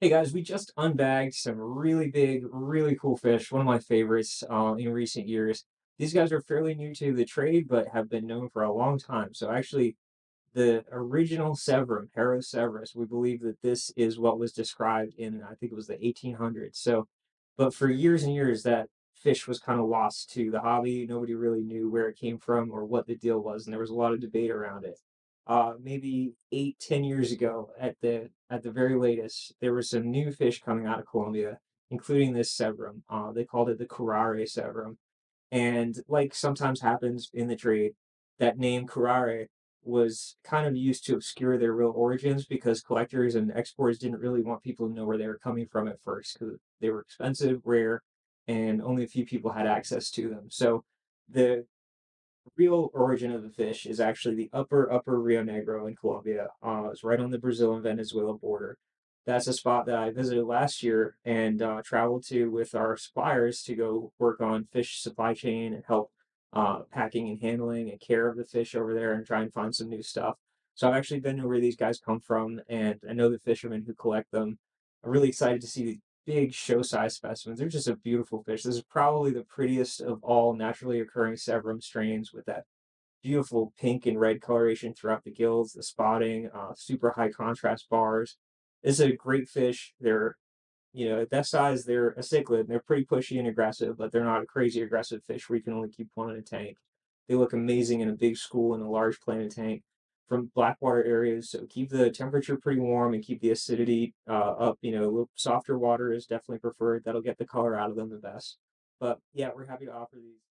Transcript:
Hey guys, we just unbagged some really big, really cool fish. One of my favorites in recent years. These guys are fairly new to the trade, but have been known for a long time. So actually, the original Severum, Hero Severus, we believe that this is what was described in, I think it was the 1800s. So, but for years and years, that fish was kind of lost to the hobby. Nobody really knew where it came from or what the deal was, and there was a lot of debate around it. Maybe 8, 10 years ago, at the very latest, there was some new fish coming out of Colombia, including this Severum. They called it the Curare Severum, and like sometimes happens in the trade, that name Curare was kind of used to obscure their real origins because collectors and exporters didn't really want people to know where they were coming from at first because they were expensive, rare, and only a few people had access to them. So the real origin of the fish is actually the upper Rio Negro in Colombia. It's right on the Brazil and Venezuela border. That's a spot that I visited last year and traveled to with our suppliers to go work on fish supply chain and help packing and handling and care of the fish over there and try and find some new stuff. So I've actually been to where these guys come from, and I know the fishermen who collect them. I'm really excited to see the big show size specimens. They're just a beautiful fish. This is probably the prettiest of all naturally occurring Severum strains with that beautiful pink and red coloration throughout the gills, the spotting, super high contrast bars. This is a great fish. At that size, they're a cichlid. They're pretty pushy and aggressive, but they're not a crazy aggressive fish where you can only keep one in a tank. They look amazing in a big school in a large planted tank from blackwater areas. So keep the temperature pretty warm and keep the acidity up. A little softer water is definitely preferred. That'll get the color out of them the best. But yeah, we're happy to offer these.